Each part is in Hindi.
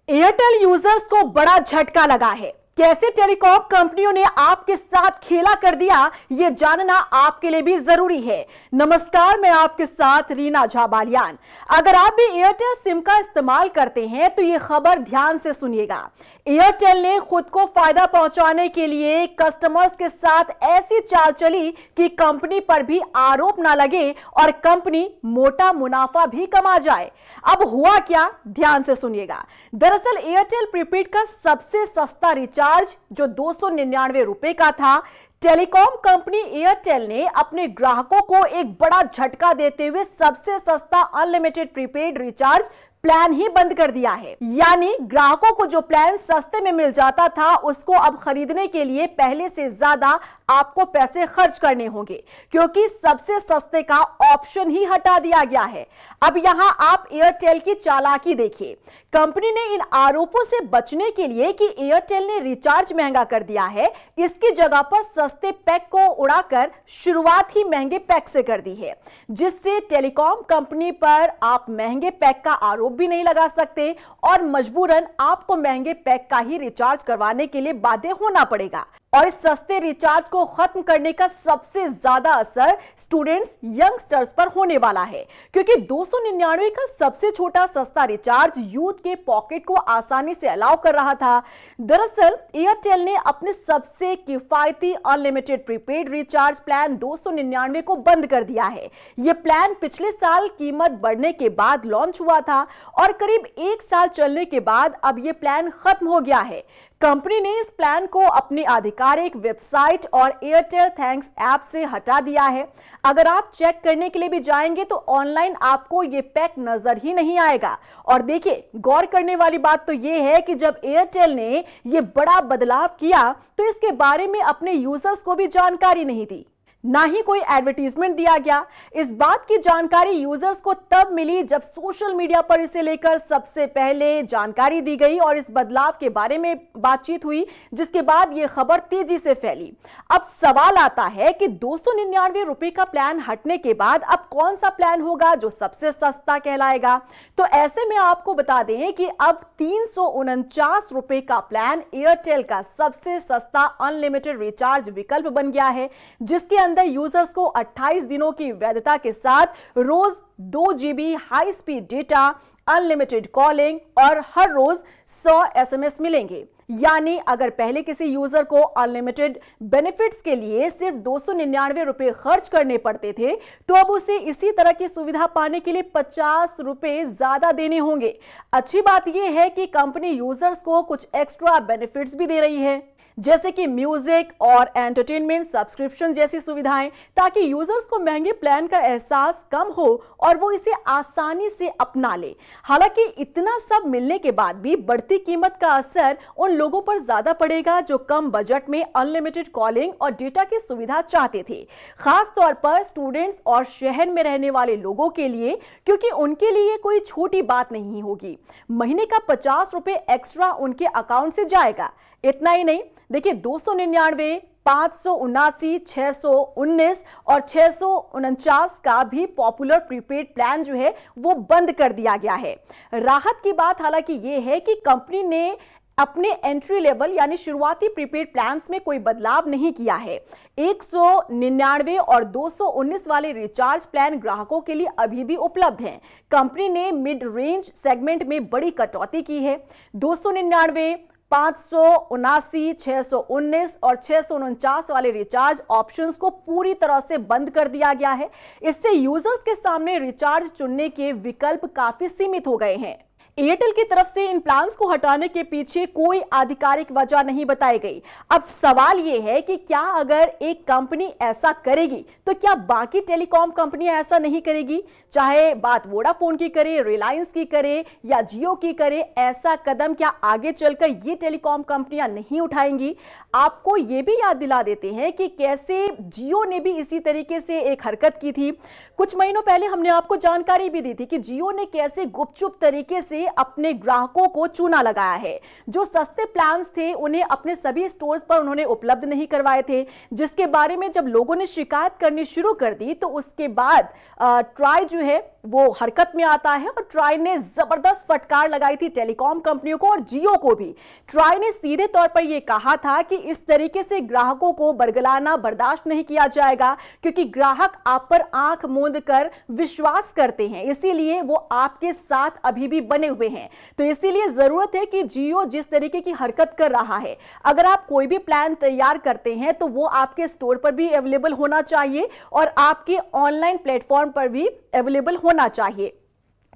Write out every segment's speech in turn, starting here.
एयरटेल यूजर्स को बड़ा झटका लगा है। कैसे टेलीकॉम कंपनियों ने आपके साथ खेला कर दिया, यह जानना आपके लिए भी जरूरी है। नमस्कार, मैं आपके साथ रीना झा बालियान। अगर आप भी एयरटेल सिम का इस्तेमाल करते हैं तो यह खबर ध्यान से सुनिएगा। एयरटेल ने खुद को फायदा पहुंचाने के लिए कस्टमर्स के साथ ऐसी चाल चली कि कंपनी पर भी आरोप ना लगे और कंपनी मोटा मुनाफा भी कमा जाए। अब हुआ क्या, ध्यान से सुनिएगा। दरअसल एयरटेल प्रीपेड का सबसे सस्ता रिचार्ज जो 299 रुपए का था, टेलीकॉम कंपनी एयरटेल ने अपने ग्राहकों को एक बड़ा झटका देते हुए सबसे सस्ता अनलिमिटेड प्रीपेड रिचार्ज प्लान ही बंद कर दिया है। यानी ग्राहकों को जो प्लान सस्ते में मिल जाता था उसको अब खरीदने के लिए पहले से ज्यादा आपको पैसे खर्च करने होंगे, क्योंकि सबसे सस्ते का ऑप्शन ही हटा दिया गया है। अब यहां आप एयरटेल की चालाकी देखिए। कंपनी ने इन आरोपों से बचने के लिए कि एयरटेल ने रिचार्ज महंगा कर दिया है, इसकी जगह पर सस्ते पैक को उड़ाकर शुरुआत ही महंगे पैक से कर दी है, जिससे टेलीकॉम कंपनी पर आप महंगे पैक का आरोप भी नहीं लगा सकते और मजबूरन आपको महंगे पैक का ही रिचार्ज करवाने के लिए बाध्य होना पड़ेगा। और इस सस्ते रिचार्ज को खत्म करने का सबसे ज्यादा असर स्टूडेंट्स, यंगस्टर्स पर होने वाला है, क्योंकि 299 का सबसे छोटा सस्ता रिचार्ज यूथ के पॉकेट को आसानी से अलाउ कर रहा था। दरअसल एयरटेल ने अपने सबसे किफायती अनलिमिटेड प्रीपेड रिचार्ज प्लान 299 को बंद कर दिया है। यह प्लान पिछले साल कीमत बढ़ने के बाद लॉन्च हुआ था और करीब 1 साल चलने के बाद अब यह प्लान खत्म हो गया है। कंपनी ने इस प्लान को अपनी आधिकारिक वेबसाइट और एयरटेल थैंक्स ऐप से हटा दिया है। अगर आप चेक करने के लिए भी जाएंगे तो ऑनलाइन आपको ये पैक नजर ही नहीं आएगा। और देखिए, गौर करने वाली बात तो ये है कि जब एयरटेल ने ये बड़ा बदलाव किया तो इसके बारे में अपने यूजर्स को भी जानकारी नहीं दी, ना ही कोई एडवर्टीजमेंट दिया गया। इस बात की जानकारी यूजर्स को तब मिली जब सोशल मीडिया पर इसे लेकर सबसे पहले जानकारी दी गई और इस बदलाव के बारे में बातचीत हुई, जिसके बाद यह खबर तेजी से फैली। अब सवाल आता है कि 299 रुपए का प्लान हटने के बाद अब कौन सा प्लान होगा जो सबसे सस्ता कहलाएगा। तो ऐसे में आपको बता दें कि अब 349 रुपए का प्लान एयरटेल का सबसे सस्ता अनलिमिटेड रिचार्ज विकल्प बन गया है, जिसके अंदर यूजर्स को 28 दिनों की वैधता के साथ रोज 2 GB high speed data, unlimited calling और हर रोज 100 SMS मिलेंगे। यानी अगर पहले किसी यूजर को अनलिमिटेड बेनिफिट्स के लिए सिर्फ 299 रुपए खर्च करने पड़ते थे, तो अब उसे इसी तरह की सुविधा पाने के लिए 50 रुपए ज्यादा देने होंगे। अच्छी बात यह है कि कंपनी यूजर्स को कुछ एक्स्ट्रा बेनिफिट्स भी दे रही है, जैसे कि म्यूजिक और एंटरटेनमेंट सब्सक्रिप्शन जैसी सुविधाएं, ताकि यूजर्स को महंगे प्लान का एहसास कम हो और वो इसे आसानी से अपना ले। हालांकि इतना सब मिलने के बाद भी बढ़ती कीमत का असर उन लोगों पर ज्यादा पड़ेगा जो कम बजट में अनलिमिटेड कॉलिंग और डेटा की सुविधा चाहते थे, खास तौर पर स्टूडेंट्स और शहर में रहने वाले लोगों के लिए, क्योंकि उनके लिए कोई छोटी बात नहीं होगी। महीने का 50 रुपए एक्स्ट्रा उनके अकाउंट से जाएगा। इतना ही नहीं, देखिए 299, 579, 619 और 649 का भी पॉपुलर प्रीपेड प्लान जो है वो बंद कर दिया गया है। राहत की बात हालांकि ये है कि कंपनी ने अपने एंट्री लेवल यानी शुरुआती प्रीपेड प्लान्स में कोई बदलाव नहीं किया है। 199 और 219 वाले रिचार्ज प्लान ग्राहकों के लिए अभी भी उपलब्ध हैं। कंपनी ने मिड रेंज सेगमेंट में बड़ी कटौती की है। 299, 579, 619 और 649 वाले रिचार्ज ऑप्शंस को पूरी तरह से बंद कर दिया गया है। इससे यूजर्स के सामने रिचार्ज चुनने के विकल्प काफी सीमित हो गए हैं। एयरटेल की तरफ से इन प्लान्स को हटाने के पीछे कोई आधिकारिक वजह नहीं बताई गई। अब सवाल यह है कि क्या अगर एक कंपनी ऐसा करेगी तो क्या बाकी टेलीकॉम कंपनियां ऐसा नहीं करेगी? चाहे बात वोडाफोन की करे, रिलायंस की करे या जियो की करे, ऐसा कदम क्या आगे चलकर ये टेलीकॉम कंपनियां नहीं उठाएंगी? आपको ये भी याद दिला देते हैं कि कैसे जियो ने भी इसी तरीके से एक हरकत की थी। कुछ महीनों पहले हमने आपको जानकारी भी दी थी कि जियो ने कैसे गुपचुप तरीके से ने अपने ग्राहकों को चूना लगाया है। जो सस्ते प्लान्स थे उन्हें अपने सभी स्टोर्स पर उन्होंने उपलब्ध नहीं करवाए थे, जिसके बारे में जब लोगों ने शिकायत करनी शुरू कर दी तो उसके बाद ट्राई जो है वो हरकत में आता है और ट्राई ने जबरदस्त फटकार लगाई थी टेलीकॉम कंपनियों को और जियो को भी। ट्राई ने सीधे तौर पर यह कहा था कि इस तरीके से ग्राहकों को बरगलाना बर्दाश्त नहीं किया जाएगा, क्योंकि ग्राहक आप पर आंख मूंद कर विश्वास करते हैं, इसीलिए वो आपके साथ अभी भी बने हुए हैं। तो इसीलिए जरूरत है कि जियो जिस तरीके की हरकत कर रहा है, अगर आप कोई भी प्लान तैयार करते हैं तो वो आपके स्टोर पर भी अवेलेबल होना चाहिए और आपके ऑनलाइन प्लेटफॉर्म पर भी अवेलेबल होना चाहिए।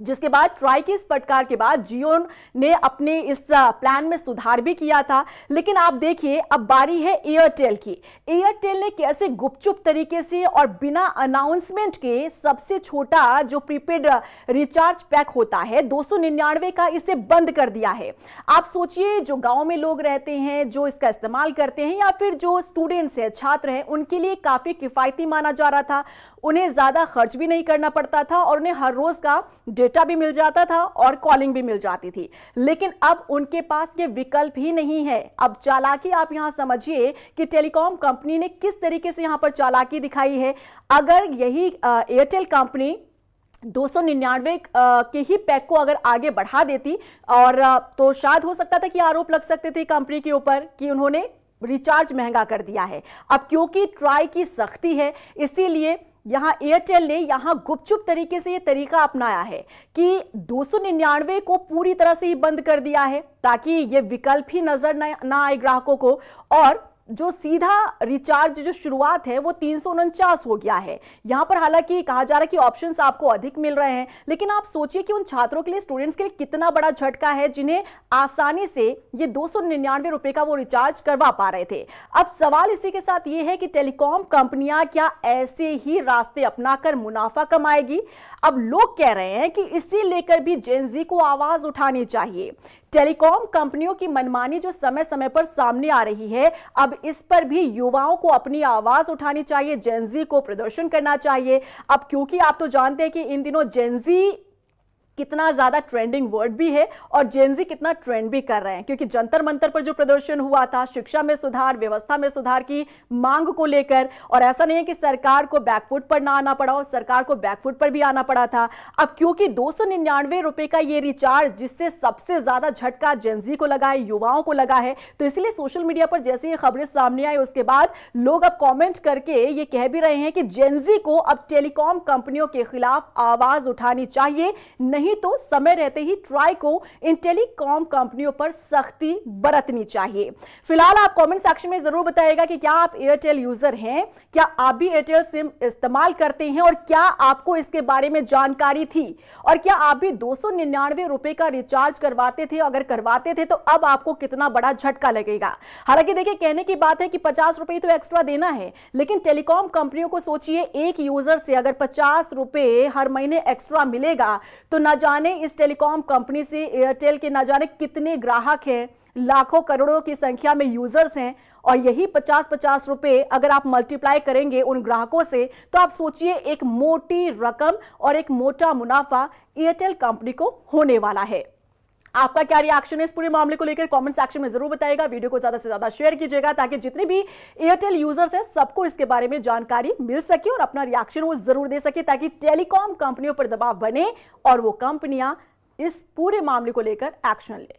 जिसके बाद ट्राई की इस फटकार के बाद जियो ने अपने इस प्लान में सुधार भी किया था। लेकिन आप देखिए अब बारी है एयरटेल की। एयरटेल ने कैसे गुपचुप तरीके से और बिना अनाउंसमेंट के सबसे छोटा जो प्रीपेड रिचार्ज पैक होता है 299 का, इसे बंद कर दिया है। आप सोचिए जो गांव में लोग रहते हैं जो इसका इस्तेमाल करते हैं या फिर जो स्टूडेंट्स हैं, छात्र हैं, उनके लिए काफी किफायती माना जा रहा था। उन्हें ज्यादा खर्च भी नहीं करना पड़ता था और उन्हें हर रोज का डेटा भी मिल जाता था और कॉलिंग भी मिल जाती थी। लेकिन अब उनके पास ये विकल्प ही नहीं है। अब चालाकी आप यहां समझिए कि टेलीकॉम कंपनी ने किस तरीके से यहां पर चालाकी दिखाई है। अगर यही एयरटेल कंपनी 299 के ही पैक को अगर आगे बढ़ा देती और तो शायद हो सकता था कि आरोप लग सकते थे कंपनी के ऊपर कि उन्होंने रिचार्ज महंगा कर दिया है। अब क्योंकि ट्राई की सख्ती है इसीलिए यहां एयरटेल ने यहां गुपचुप तरीके से यह तरीका अपनाया है कि 299 को पूरी तरह से ही बंद कर दिया है ताकि यह विकल्प ही नजर ना आए ग्राहकों को, और जो सीधा रिचार्ज जो शुरुआत है वो 349 हो गया है। यहां पर हालांकि कहा जा रहा है कि ऑप्शंस आपको अधिक मिल रहे हैं, लेकिन आप सोचिए कि उन छात्रों के लिए, स्टूडेंट्स के लिए कितना बड़ा झटका है जिन्हें आसानी से ये 299 रुपए का वो रिचार्ज करवा पा रहे थे। अब सवाल इसी के साथ ये है कि टेलीकॉम कंपनियां क्या ऐसे ही रास्ते अपनाकर मुनाफा कमाएगी? अब लोग कह रहे हैं कि इसी लेकर भी जेन ज़ी को आवाज उठानी चाहिए। टेलीकॉम कंपनियों की मनमानी जो समय समय पर सामने आ रही है, अब इस पर भी युवाओं को अपनी आवाज उठानी चाहिए, जेन ज़ी को प्रदर्शन करना चाहिए। अब क्योंकि आप तो जानते हैं कि इन दिनों जेन ज़ी कितना ज्यादा ट्रेंडिंग वर्ड भी है और जेन ज़ी कितना ट्रेंड भी कर रहे हैं, क्योंकि जंतर मंतर पर जो प्रदर्शन हुआ था शिक्षा में सुधार, व्यवस्था में सुधार की मांग को लेकर, और ऐसा नहीं है कि सरकार को बैकफुट पर ना आना पड़ा, और सरकार को बैकफुट पर भी आना पड़ा था। अब क्योंकि 299 रुपए का ये रिचार्ज जिससे सबसे ज्यादा झटका जेन ज़ी को लगा है, युवाओं को लगा है, तो इसलिए सोशल मीडिया पर जैसे ये खबरें सामने आई उसके बाद लोग अब कॉमेंट करके ये कह भी रहे हैं कि जेन ज़ी को अब टेलीकॉम कंपनियों के खिलाफ आवाज उठानी चाहिए, नहीं तो समय रहते ही ट्राई को इन टेलीकॉम कंपनियों पर सख्ती बरतनी चाहिए। फिलहाल आप कमेंट सेक्शन में जरूर बताइएगा कि क्या आप एयरटेल यूजर हैं, क्या आप भी एयरटेल सिम इस्तेमाल करते हैं और क्या आपको इसके बारे में जानकारी थी, और क्या आप भी 299 रुपए का रिचार्ज करवाते थे? अगर करवाते थे तो अब आपको कितना बड़ा झटका लगेगा। हालांकि देखिए कहने की बात है कि 50 रुपए तो एक्स्ट्रा देना है, लेकिन टेलीकॉम कंपनियों को सोचिए एक यूजर से अगर 50 रुपए हर महीने एक्स्ट्रा मिलेगा तो न जाने इस टेलीकॉम कंपनी से एयरटेल के न जाने कितने ग्राहक हैं, लाखों करोड़ों की संख्या में यूजर्स हैं, और यही 50-50 रुपए अगर आप मल्टीप्लाई करेंगे उन ग्राहकों से तो आप सोचिए एक मोटी रकम और एक मोटा मुनाफा एयरटेल कंपनी को होने वाला है। आपका क्या रिएक्शन है इस पूरे मामले को लेकर? कमेंट सेक्शन में जरूर बताइएगा। वीडियो को ज्यादा से ज्यादा शेयर कीजिएगा ताकि जितने भी एयरटेल यूजर्स हैं सबको इसके बारे में जानकारी मिल सके और अपना रिएक्शन वो जरूर दे सके ताकि टेलीकॉम कंपनियों पर दबाव बने और वो कंपनियां इस पूरे मामले को लेकर एक्शन ले।